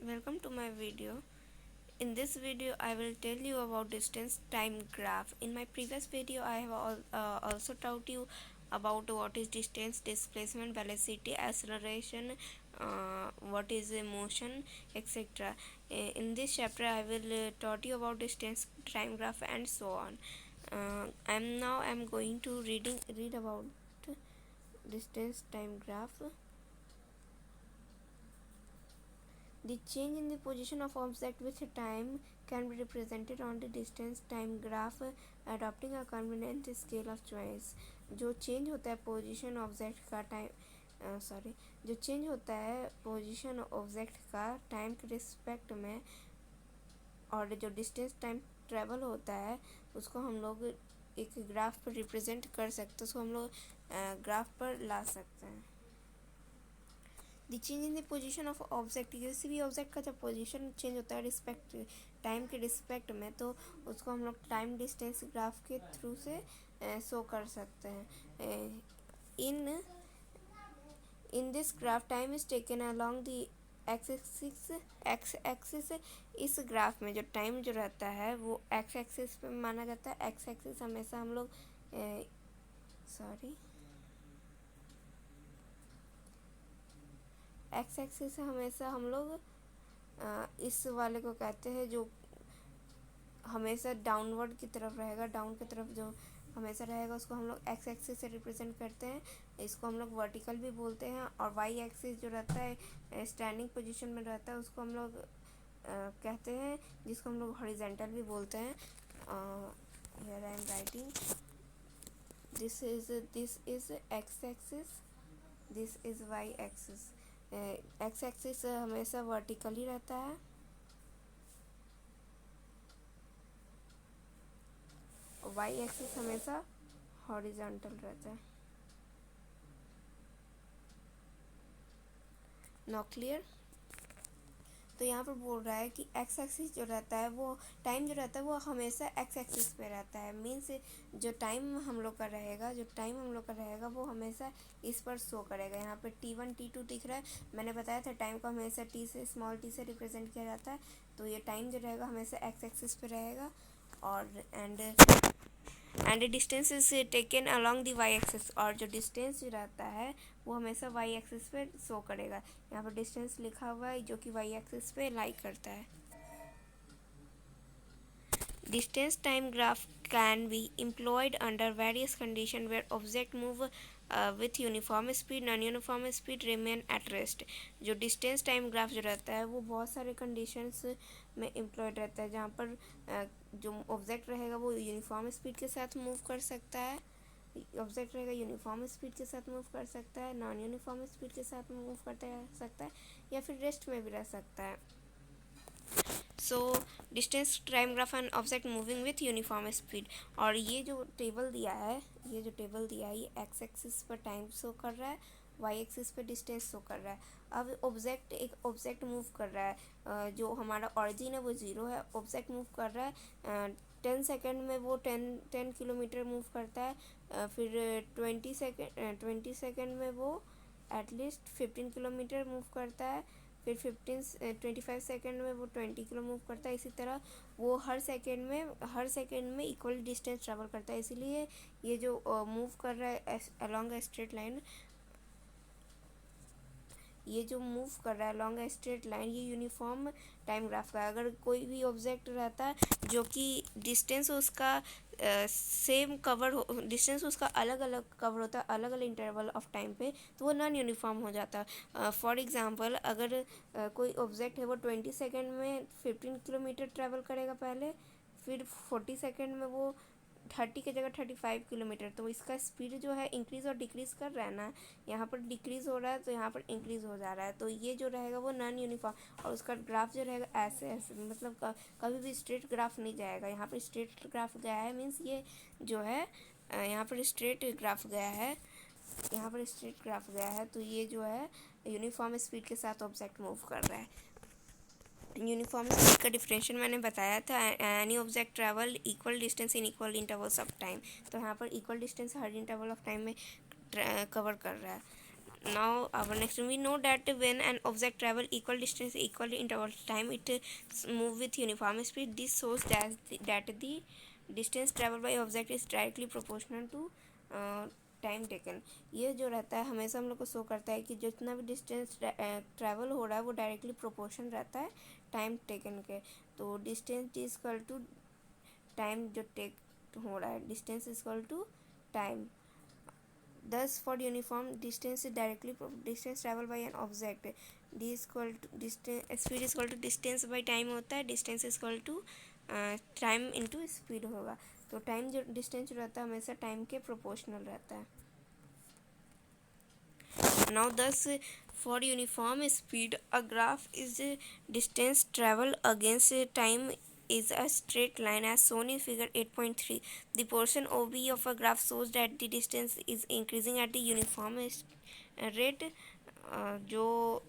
welcome to my video. In this video I will tell you about distance time graph. In my previous video I have also taught you about what is distance, displacement, velocity, acceleration, what is motion, etc. In this chapter I will taught you about distance time graph and so on. I'm going to read about distance time graph. The change in the position of object with time can be represented on the distance time graph adopting a convenient scale of choice. जो change होता है position object का time जो change होता है position object का time के respect में और जो डिस्टेंस टाइम ट्रेवल होता है उसको हम लोग एक ग्राफ पर रिप्रेजेंट कर सकते हैं, उसको हम लोग ग्राफ पर ला सकते हैं. The change in the position of object, किसी भी ऑब्जेक्ट का जब पोजीशन चेंज होता है रिस्पेक्ट टाइम के रिस्पेक्ट में, तो उसको हम लोग टाइम डिस्टेंस ग्राफ के थ्रू से शो कर सकते हैं. In this graph time is taken along the x axis. इस ग्राफ में जो टाइम जो रहता है वो एक्स एक्सिस पे माना जाता है. एक्स एक्सिस हमेशा हम लोग एक्स एक्सिस हमेशा हम लोग इस वाले को कहते हैं जो हमेशा डाउनवर्ड की तरफ रहेगा, डाउन की तरफ जो हमेशा रहेगा उसको हम लोग एक्स एक्सिस से रिप्रेजेंट करते हैं. इसको हम लोग वर्टिकल भी बोलते हैं. और वाई एक्सिस जो रहता है स्टैंडिंग पोजीशन में रहता है उसको हम लोग कहते हैं, जिसको हम लोग हॉरिजॉन्टल भी बोलते हैं. Here I am writing this is X axis, this is Y axis. X axis हमेशा वर्टिकल ही रहता है और वाई एक्सिस हमेशा हॉरिजॉन्टल रहता है. Not clear? तो यहाँ पर बोल रहा है कि एक्स एक्सिस जो रहता है वो टाइम जो रहता है वो हमेशा एक्स एक्सिस पे रहता है. मीन्स जो टाइम हम लोग का रहेगा वो हमेशा इस पर शो करेगा. यहाँ पर T1 T2 दिख रहा है. मैंने बताया था टाइम को हमेशा टी से स्मॉल टी से रिप्रेजेंट किया जाता है. तो ये टाइम जो रहेगा हमेशा एक्स एक्सिस पे रहेगा और and distance is taken along the Y axis. और जो डिस्टेंस जो रहता है वो हमेशा वाई एक्सिस पे शो करेगा. यहाँ पर डिस्टेंस लिखा हुआ है जो कि वाई एक्सिस पे लाई करता है. Distance time graph can be employed under various conditions where objects move with uniform speed, non-uniform speed remain at rest. जो distance time graph जो रहता है वो बहुत सारे conditions में employed रहता है जहाँ पर जो object रहेगा वो uniform speed के साथ move कर सकता है, ऑब्जेक्ट रहेगा यूनिफॉर्म स्पीड के साथ मूव कर सकता है, नॉन यूनिफॉर्म स्पीड के साथ मूव करते रह सकता है या फिर रेस्ट में भी रह सकता है. So distance time graph and object moving with uniform speed. और ये जो टेबल दिया है ये एक्स एक्सिस पर टाइम शो कर रहा है, वाई एक्सिस पे डिस्टेंस शो कर रहा है. अब एक ऑब्जेक्ट मूव कर रहा है, जो हमारा ऑरिजिन है वो 0 है. ऑब्जेक्ट मूव कर रहा है 10 सेकेंड में वो 10 किलोमीटर मूव करता है. फिर 20 सेकेंड में वो एटलीस्ट 15 किलोमीटर मूव करता है. फिर 25 सेकेंड में वो 20 किलो मूव करता है. इसी तरह वो हर सेकेंड में इक्वल डिस्टेंस ट्रेवल करता है. इसीलिए ये जो मूव कर रहा है along straight line, long straight line, ये यूनिफॉर्म टाइम ग्राफ का है. अगर कोई भी ऑब्जेक्ट रहता है जो कि डिस्टेंस उसका डिस्टेंस उसका अलग अलग कवर होता है अलग अलग इंटरवल ऑफ टाइम पे, तो वो नॉन यूनिफॉर्म हो जाता है. फॉर एग्जांपल अगर कोई ऑब्जेक्ट है वो 20 सेकेंड में 15 किलोमीटर ट्रैवल करेगा पहले, फिर 40 सेकेंड में वो 30 की जगह 35 किलोमीटर. तो इसका स्पीड जो है इंक्रीज़ और डिक्रीज़ कर रहा है ना. यहाँ पर डिक्रीज़ हो रहा है तो यहाँ पर इंक्रीज़ हो जा रहा है. तो ये जो रहेगा वो नॉन यूनिफॉर्म. और उसका ग्राफ जो रहेगा ऐसे मतलब कभी भी स्ट्रेट ग्राफ नहीं जाएगा. यहाँ पर स्ट्रेट ग्राफ गया है मीन्स ये जो है यहाँ पर स्ट्रेट ग्राफ गया है. तो ये जो है यूनिफॉर्म स्पीड के साथ ऑब्जेक्ट मूव कर रहा है. यूनिफॉर्म स्पीड का डिफरेंशियल मैंने बताया था. Any object travel equal distance in equal intervals of time. तो यहाँ पर equal distance her interval of time में कवर कर रहा है. Now our next one, we know that when an object travel equal distance equal interval time, it move with uniform speed. This shows that the distance traveled by object is directly proportional to time taken. ये जो रहता है हमेशा हम लोग को show करता है कि जितना भी डिस्टेंस ट्रैवल हो रहा है वो डायरेक्टली प्रोपोर्शन रहता है टाइम टेकन के. तो distance is equal to time जो टेक हो रहा है, distance is equal to time. Thus, for uniform distance directly distance travel by an object, d is equal to distance, speed is equal to distance by time होता है. distance is equal to time into speed होगा. तो time जो distance जो रहता है हमेशा time के प्रोपोर्शनल रहता है. Now, thus, for uniform speed, a graph is distance travel against time is a straight line as shown in figure 8.3. The portion OB of a graph shows that the distance is increasing at the uniform rate. जो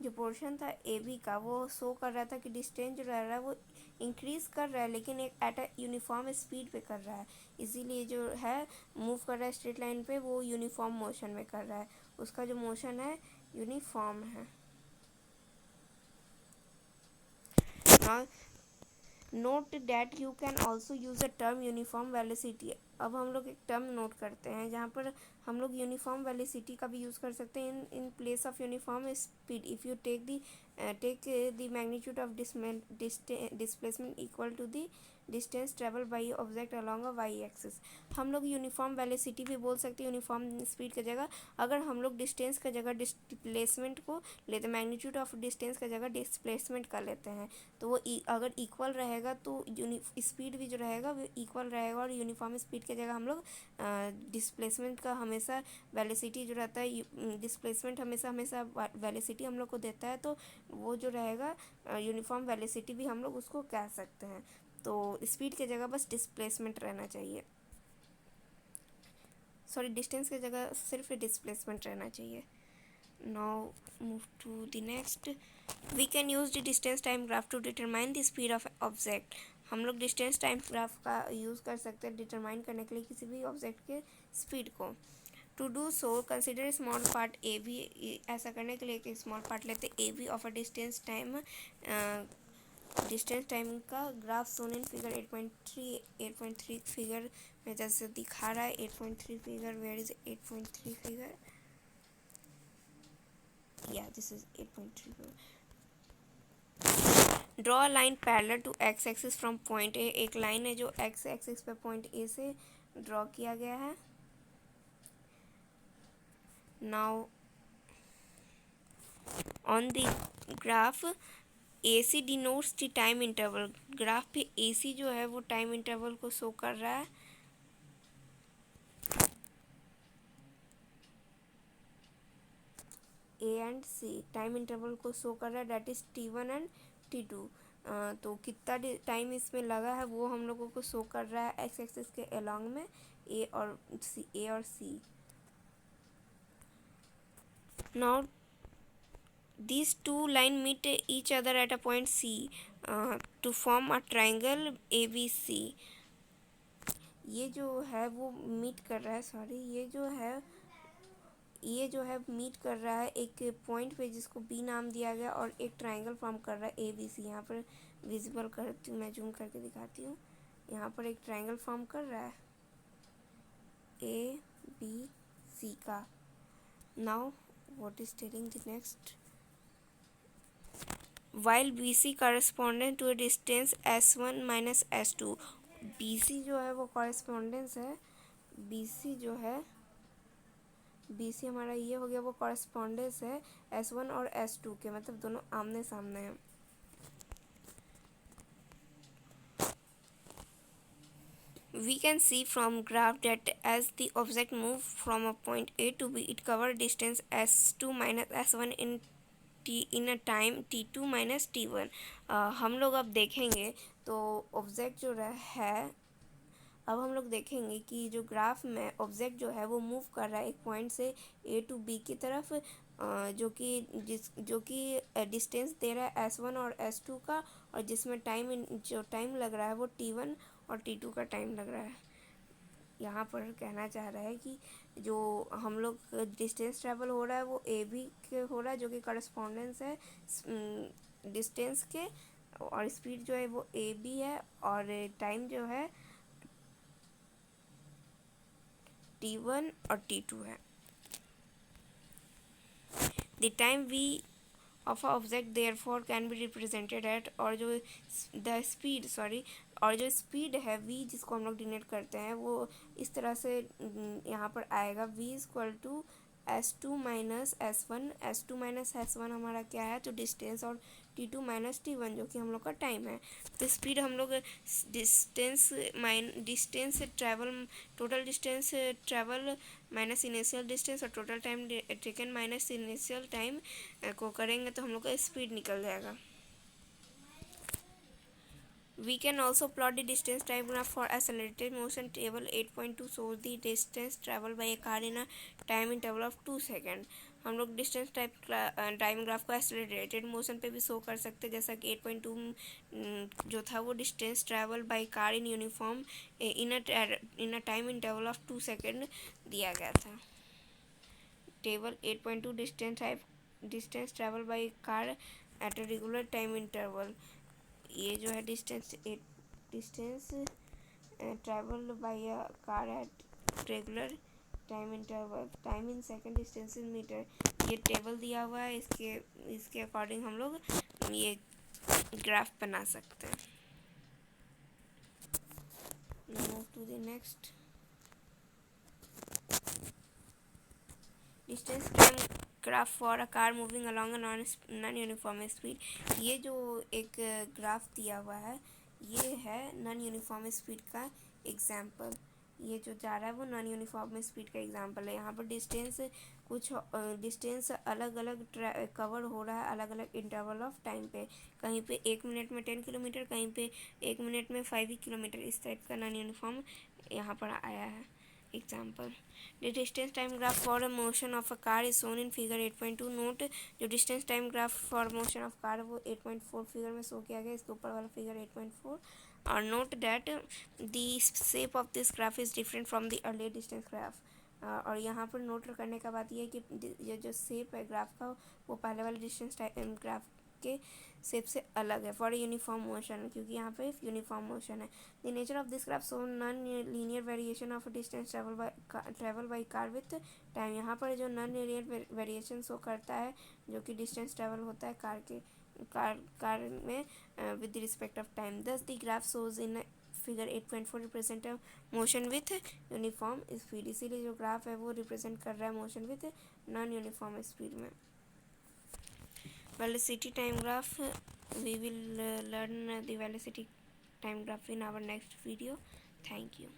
portion था A B का वो show कर रहा था कि distance जो रह रहा है वो इंक्रीज़ कर रहा है लेकिन एक एट अ यूनिफॉर्म स्पीड पे कर रहा है. इसीलिए जो है मूव कर रहा है स्ट्रेट लाइन पे वो यूनिफॉर्म मोशन में कर रहा है. उसका जो मोशन है यूनिफॉर्म है. Note that you can also use a term uniform velocity. अब हम लोग एक टर्म नोट करते हैं जहाँ पर हम लोग यूनिफॉर्म वेलोसिटी का भी यूज़ कर सकते हैं in place of uniform speed. If you take the magnitude of displacement equal to the distance travel by object along a Y axis. हम लोग यूनिफॉर्म वेलोसिटी भी बोल सकते हैं यूनिफॉर्म स्पीड की जगह. अगर हम लोग डिस्टेंस का जगह डिस्प्लेसमेंट को लेते, मैग्नीट्यूड ऑफ डिस्टेंस का जगह डिस्प्लेसमेंट कर लेते हैं तो वो अगर इक्वल रहेगा तो स्पीड भी जो रहेगा वो इक्वल रहेगा. और यूनिफॉर्म स्पीड की जगह हम लोग डिस्प्लेसमेंट का हमेशा वेलोसिटी जो रहता है, डिस्प्लेसमेंट हमेशा वेलोसिटी हम लोग को देता है तो वो जो रहेगा यूनिफॉर्म वेलोसिटी भी हम लोग उसको कह सकते हैं. तो स्पीड की जगह बस डिस्प्लेसमेंट रहना चाहिए, सॉरी डिस्टेंस की जगह सिर्फ डिस्प्लेसमेंट रहना चाहिए. Now move to the next. We can use the distance time graph to determine the speed of object. हम लोग डिस्टेंस टाइम ग्राफ का यूज़ कर सकते हैं डिटरमाइन करने के लिए किसी भी ऑब्जेक्ट के स्पीड को. To do so consider small part A B. ऐसा करने के लिए एक स्मॉल पार्ट लेते A B of a distance time का graph shown in figure 8.3 figure में जैसे दिखा रहा है. 8.3 figure, where is 8.3 figure? Yeah, this is 8.3. Draw a line parallel to X axis from point A. एक लाइन है जो एक्स एक्सिस पे पॉइंट ए से ड्रॉ किया गया है. Now on the graph A C denotes the time interval. Graph पे ए सी जो है वो टाइम इंटरवल को शो कर रहा है. A and C time interval को शो कर रहा है, date is T1 and T2. तो कितना टाइम इसमें लगा है वो हम लोगों को शो कर रहा है एक्स एक्सिस के अलॉन्ग में ए और C. Now these two line meet each other at a point C to form a triangle ABC. ये जो है वो मीट कर रहा है, सॉरी ये जो है मीट कर रहा है एक पॉइंट पे जिसको बी नाम दिया गया और एक ट्राइंगल फॉर्म कर रहा है ए बी सी. यहाँ पर विजिबल करती हूँ, मैं जूम करके दिखाती हूँ. यहाँ पर एक ट्राइंगल फॉर्म कर रहा है ए बी सी का. Now what is telling the next. While B C correspondent to a distance S1 minus S2. B C जो है वो कॉरेस्पॉन्डेंस है. बी सी हमारा ये हो गया, वो कॉरेस्पॉन्डेंस है S1 और S2 के, मतलब दोनों आमने सामने हैं. We can see from graph that as the object move from a point A to B, it cover distance S2 minus S1 in a time T2 minus T1. हम लोग अब देखेंगे तो ऑब्जेक्ट जो है, अब हम लोग देखेंगे कि जो ग्राफ में ऑब्जेक्ट जो है वो मूव कर रहा है एक पॉइंट से ए टू बी की तरफ, जो कि डिस्टेंस दे रहा है S1 और S2 का, और जिसमें टाइम लग रहा है वो T1 और T2 का टाइम लग रहा है। यहाँ पर कहना चाह रहा है कि जो हम लोग डिस्टेंस ट्रैवल हो रहा है वो ए बी के हो रहा है, जो कि करस्पॉन्डेंस है डिस्टेंस के, और स्पीड जो है वो ए बी है, और टाइम जो है T1 और T2 है। The time V of a object therefore can be represented at, और जो द स्पीड और जो स्पीड है v जिसको हम लोग डिनोट करते हैं वो इस तरह से यहाँ पर आएगा, v equal to s2 minus S1। S2 minus S1 हमारा क्या है, तो डिस्टेंस, और T2 माइनस T1 जो कि हम लोग का टाइम है। तो स्पीड हम लोग distance travel, total distance travel minus initial distance और total time taken minus initial time को करेंगे तो हम लोग का स्पीड निकल जाएगा। We can also plot the distance time graph for accelerated motion. Table 8.2 shows the distance traveled by a car in a time interval of 2 second. हम लोग डिस्टेंस टाइम ग्राफ को एक्सेलरेटेड मोशन पे भी show कर सकते हैं, जैसा कि 8.2 जो था वो distance travel by car in uniform in a time interval of 2 second दिया गया था। Table 8.2 distance travel by car at a regular time interval. ये जो है distance travel by a car at regular time interval, time in second, distance in metre, ये table दिया हुआ है। इसके अकॉर्डिंग हम लोग ये ग्राफ बना सकते हैं। Move to the next. Distance time graph for a car moving along a non uniform speed. ये जो एक ग्राफ दिया हुआ है ये है नॉन यूनिफॉर्म स्पीड का एग्जाम्पल। ये जो जा रहा है वो नॉन यूनिफॉर्म स्पीड का एग्जाम्पल है। यहाँ पर डिस्टेंस अलग अलग कवर हो रहा है अलग अलग इंटरवल ऑफ टाइम पे। कहीं पे 1 मिनट में 10 किलोमीटर, कहीं पे 1 मिनट में 5 किलोमीटर, इस टाइप का नॉन यूनिफॉर्म यहाँ पर आया है example. The distance time graph for motion of a car is shown in figure 8.2। Note जो distance time graph for motion of car वो 8.4 फिगर में शो किया गया, इसके ऊपर वाला फिगर 8.4। और note that the shape of this graph is different from the earlier distance graph. और यहाँ पर नोट करने का बात यह है कि ये जो शेप है ग्राफ का वो पहले वाले डिस्टेंस टाइम ग्राफ के शेप से अलग है फॉर यूनिफॉर्म मोशन, क्योंकि यहाँ पे यूनिफॉर्म मोशन है। The nature of this graph show non linear variation of distance travel by car with time. यहाँ पर जो नॉन लीनियर वेरिएशन शो करता है जो कि डिस्टेंस ट्रेवल होता है कार में विद रिस्पेक्ट ऑफ टाइम। दस the graph shows in figure 8.4 represent motion with uniform speed. इसीलिए जो ग्राफ है वो रिप्रेजेंट कर रहा है motion with non uniform speed में। Velocity time graph, we will learn the velocity time graph in our next video. Thank you.